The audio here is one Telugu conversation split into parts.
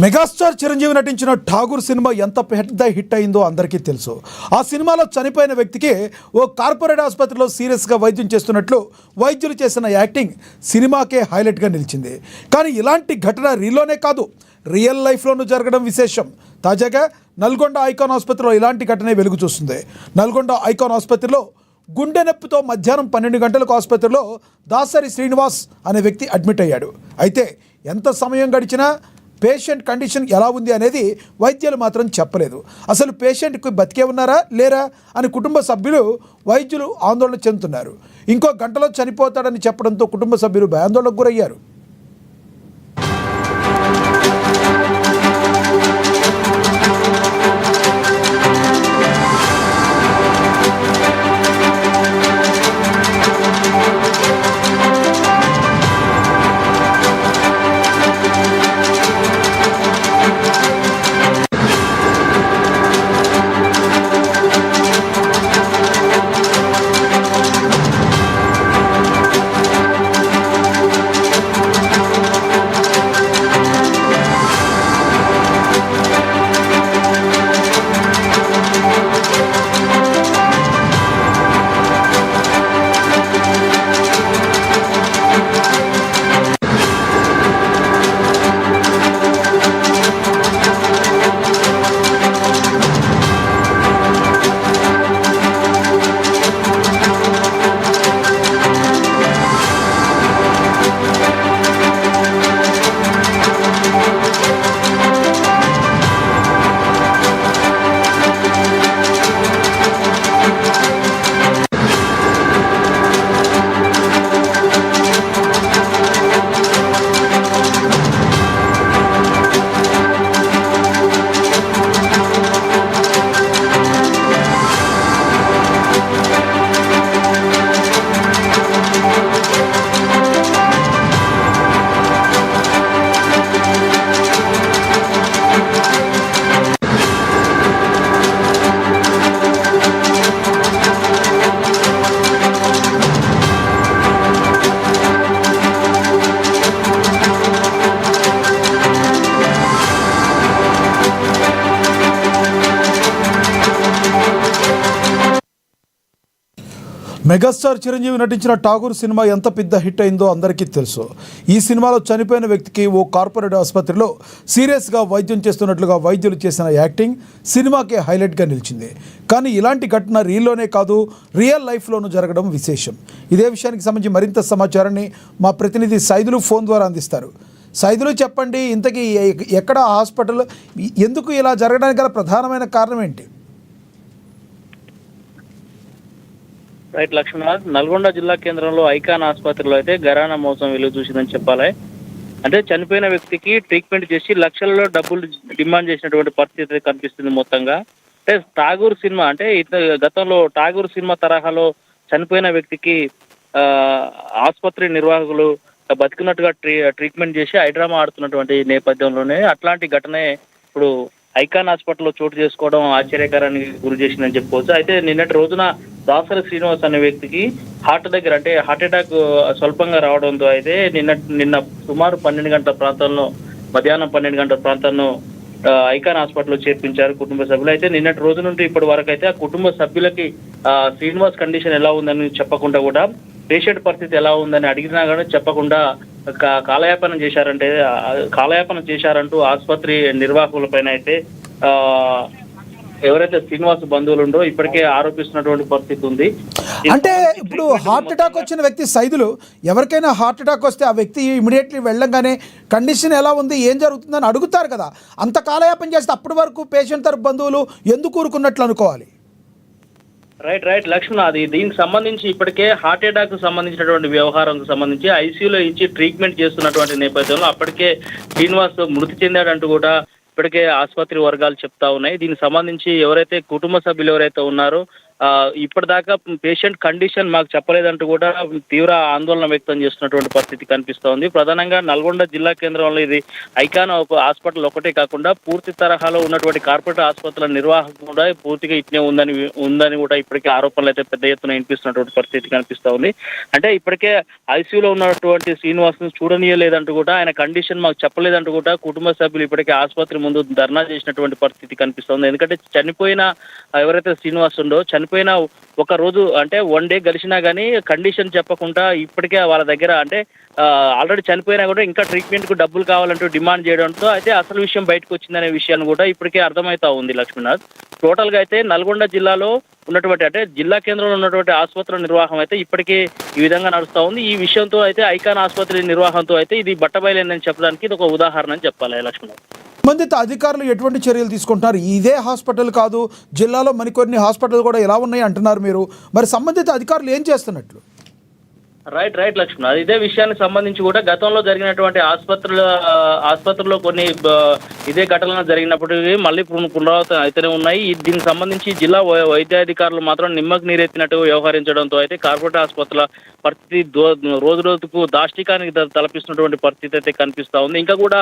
మెగాస్టార్ చిరంజీవి నటించిన ఠాగూర్ సినిమా ఎంత పెద్ద హిట్ అయిందో అందరికీ తెలుసు. ఆ సినిమాలో చనిపోయిన వ్యక్తికి ఓ కార్పొరేట్ ఆసుపత్రిలో సీరియస్గా వైద్యం చేస్తున్నట్లు వైద్యులు చేసిన యాక్టింగ్ సినిమాకే హైలైట్గా నిలిచింది. కానీ ఇలాంటి ఘటన రీల్లోనే కాదు, రియల్ లైఫ్లోనూ జరగడం విశేషం. తాజాగా నల్గొండ ఐకాన్ ఆసుపత్రిలో ఇలాంటి ఘటనే వెలుగు చూస్తుంది. నల్గొండ ఐకాన్ ఆసుపత్రిలో గుండె నొప్పితో మధ్యాహ్నం 12 గంటలకు ఆసుపత్రిలో దాసరి శ్రీనివాస్ అనే వ్యక్తి అడ్మిట్ అయ్యాడు. అయితే ఎంత సమయం గడిచినా పేషెంట్ కండిషన్ ఎలా ఉంది అనేది వైద్యులు మాత్రం చెప్పలేదు. అసలు పేషెంట్కి బతికే ఉన్నారా లేరా అని కుటుంబ సభ్యులు వైద్యులు ఆందోళన చెందుతున్నారు. ఇంకో గంటలో చనిపోతాడని చెప్పడంతో కుటుంబ సభ్యులు భయాందోళనకు గురయ్యారు. మెగాస్టార్ చిరంజీవి నటించిన ఠాగూర్ సినిమా ఎంత పెద్ద హిట్ అయిందో అందరికీ తెలుసు. ఈ సినిమాలో చనిపోయిన వ్యక్తికి ఓ కార్పొరేట్ ఆసుపత్రిలో సీరియస్గా వైద్యం చేస్తున్నట్లుగా వైద్యులు చేసిన యాక్టింగ్ సినిమాకే హైలైట్గా నిలిచింది. కానీ ఇలాంటి ఘటన రీల్లోనే కాదు, రియల్ లైఫ్లోనూ జరగడం విశేషం. ఇదే విషయానికి సంబంధించి మరింత సమాచారాన్ని మా ప్రతినిధి సైదులు ఫోన్ ద్వారా అందిస్తారు. సైదులు, చెప్పండి, ఇంతకీ ఎక్కడ హాస్పిటల్, ఎందుకు ఇలా జరగడానికి గల ప్రధానమైన కారణం ఏంటి? రైట్ లక్ష్మణ్, నల్గొండ జిల్లా కేంద్రంలో ఐకాన్ ఆసుపత్రిలో అయితే ఘరానా మోసం వెలుగు చూసిందని చెప్పాలి. అంటే చనిపోయిన వ్యక్తికి ట్రీట్మెంట్ చేసి లక్షల్లో డబ్బులు డిమాండ్ చేసినటువంటి పరిస్థితి కనిపిస్తుంది. మొత్తంగా అంటే ఠాగూర్ సినిమా, అంటే గతంలో ఠాగూర్ సినిమా తరహాలో చనిపోయిన వ్యక్తికి ఆసుపత్రి నిర్వాహకులు బతికినట్టుగా ట్రీట్మెంట్ చేసి హైడ్రామా ఆడుతున్నటువంటి నేపథ్యంలోనే అట్లాంటి ఘటనే ఇప్పుడు ఐకాన్ హాస్పిటల్లో చోటు చేసుకోవడం ఆశ్చర్యకరానికి గురి చేసిందని చెప్పుకోవచ్చు. అయితే నిన్నటి రోజున దాసరి శ్రీనివాస్ అనే వ్యక్తికి హార్ట్ అటాక్ స్వల్పంగా రావడంతో అయితే నిన్న సుమారు 12 గంటల ప్రాంతంలో, మధ్యాహ్నం 12 గంటల ప్రాంతంలో ఐకాన్ హాస్పిటల్లో చేర్పించారు కుటుంబ సభ్యులు. అయితే నిన్నటి రోజు నుండి ఇప్పటి వరకు అయితే ఆ కుటుంబ సభ్యులకి శ్రీనివాస్ కండిషన్ ఎలా ఉందని చెప్పకుండా కూడా, పేషెంట్ పరిస్థితి ఎలా ఉందని అడిగినా కానీ చెప్పకుండా కాలయాపన చేశారంటూ ఆసుపత్రి నిర్వాహకుల పైన అయితే ఎవరైతే శ్రీనివాస్ బంధువులు ఉండో ఇప్పటికే ఆరోపిస్తున్నటువంటి పరిస్థితి ఉంది. అంటే ఇప్పుడు హార్ట్ అటాక్ వచ్చిన వ్యక్తి సైదులు, ఎవరికైనా హార్ట్ అటాక్ వస్తే ఆ వ్యక్తి ఇమీడియట్లీ వెళ్ళంగానే కండిషన్ ఎలా ఉంది, ఏం జరుగుతుందని అడుగుతారు కదా. అంత కాలయాపన చేస్తే అప్పటి వరకు పేషెంట్ తరపు బంధువులు ఎందుకు ఊరుకున్నట్లు అనుకోవాలి? రైట్ లక్ష్మణ్, అది దీనికి సంబంధించి ఇప్పటికే హార్ట్ అటాక్ సంబంధించినటువంటి వ్యవహారంకు సంబంధించి ఐసీయూలో ఇచ్చి ట్రీట్మెంట్ చేస్తున్నటువంటి నేపథ్యంలో అప్పటికే శ్రీనివాస్ మృతి చెందాడంటూ కూడా ఇప్పటికే ఆసుపత్రి వర్గాలు చెప్తా ఉన్నాయి. దీనికి సంబంధించి ఎవరైతే కుటుంబ సభ్యులు ఎవరైతే ఉన్నారో ఇప్పటిదాకా పేషెంట్ కండిషన్ మాకు చెప్పలేదంటూ కూడా తీవ్ర ఆందోళన వ్యక్తం చేస్తున్నటువంటి పరిస్థితి కనిపిస్తోంది. ప్రధానంగా నల్గొండ జిల్లా కేంద్రంలో ఇది ఐకాన్ ఒక హాస్పిటల్ ఒకటే కాకుండా పూర్తి తరహాలో ఉన్నటువంటి కార్పొరేట్ ఆసుపత్రుల నిర్వాహకం కూడా పూర్తిగా ఇట్నే ఉందని కూడా ఇప్పటికే ఆరోపణలు అయితే పెద్ద ఎత్తున వినిపిస్తున్నటువంటి పరిస్థితి కనిపిస్తా ఉంది. అంటే ఇప్పటికే ఐసీయూలో ఉన్నటువంటి శ్రీనివాస్ను చూడనీయలేదంటూ కూడా, ఆయన కండిషన్ మాకు చెప్పలేదంటూ కూడా కుటుంబ సభ్యులు ఇప్పటికే ఆసుపత్రి ముందు ధర్నా చేసినటువంటి పరిస్థితి కనిపిస్తుంది. ఎందుకంటే చనిపోయిన ఎవరైతే శ్రీనివాస్ ఉందో చనిపోయిన ఒక రోజు అంటే 1 డే గడిచినా కానీ కండిషన్ చెప్పకుండా ఇప్పటికే వాళ్ళ దగ్గర అంటే ఆల్రెడీ చనిపోయినా కూడా ఇంకా ట్రీట్మెంట్కు డబ్బులు కావాలంటూ డిమాండ్ చేయడంతో అయితే అసలు విషయం బయటకు వచ్చిందనే విషయాన్ని కూడా ఇప్పటికే అర్థమవుతా ఉంది లక్ష్మీనాథ్. టోటల్గా అయితే నల్గొండ జిల్లాలో ఉన్నటువంటి అంటే జిల్లా కేంద్రంలో ఉన్నటువంటి ఆసుపత్రుల నిర్వాహం అయితే ఇప్పటికే ఈ విధంగా నడుస్తూ ఉంది. ఈ విషయంతో అయితే ఐకాన్ ఆసుపత్రి నిర్వాహంతో అయితే ఇది బట్టబయలైందని చెప్పడానికి ఇది ఒక ఉదాహరణ అని చెప్పాలి లక్ష్మీనాథ్. సంబంధిత అధికారులు ఎటువంటి చర్యలు తీసుకుంటున్నారు? ఇదే హాస్పిటల్ కాదు, జిల్లాలో మరికొన్ని హాస్పిటల్ కూడా ఎలా ఉన్నాయి అంటున్నారు మీరు. మరి సంబంధిత అధికారులు ఏం చేస్తున్నట్లు? రైట్ లక్ష్మణ్, ఇదే విషయానికి సంబంధించి కూడా గతంలో జరిగినటువంటి ఆసుపత్రుల్లో కొన్ని ఇదే ఘటనలు జరిగినప్పటికీ మళ్ళీ పునరావృతం అయితేనే ఉన్నాయి. దీనికి సంబంధించి జిల్లా వైద్యాధికారులు మాత్రం నిమ్మకు నీరెత్తినట్టు వ్యవహరించడంతో అయితే కార్పొరేట్ ఆసుపత్రుల పరిస్థితి రోజు రోజుకు దాష్టికానికి తలపిస్తున్నటువంటి పరిస్థితి అయితే కనిపిస్తూ ఉంది. ఇంకా కూడా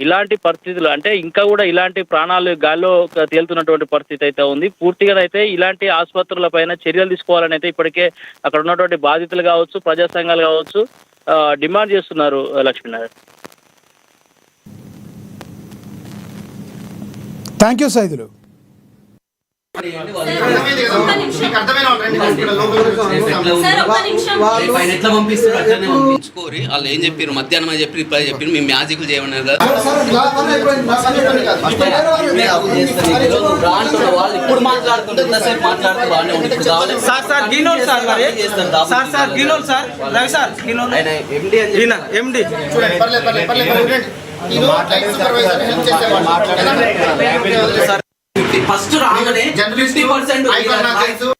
ఇలాంటి పరిస్థితులు అంటే ఇంకా కూడా ఇలాంటి ప్రాణాలు గాల్లో తేలుతున్నటువంటి పరిస్థితి అయితే ఉంది. పూర్తిగా అయితే ఇలాంటి ఆసుపత్రుల పైన చర్యలు తీసుకోవాలని అయితే ఇప్పటికే అక్కడ ఉన్నటువంటి బాధితులు కావచ్చు, ప్రజా సంఘాలు కావచ్చు డిమాండ్ చేస్తున్నారు లక్ష్మీనారాయణ. Thank you Saidulu. ఎట్లా పంపిస్తారు అట్లనే పంపించుకోరి. వాళ్ళు ఏం చెప్పారు మధ్యాహ్నం చెప్పి ఇప్పుడు చెప్పి మేము మ్యాజిక్లు చేయమన్నారు కదా. వాళ్ళు ఇప్పుడు మాట్లాడుతుంటారు, ఎంతసేపు మాట్లాడుతూ బాగానే ఉంది. ఇప్పుడు కావాలి ఫస్ట్ రాగానే 50%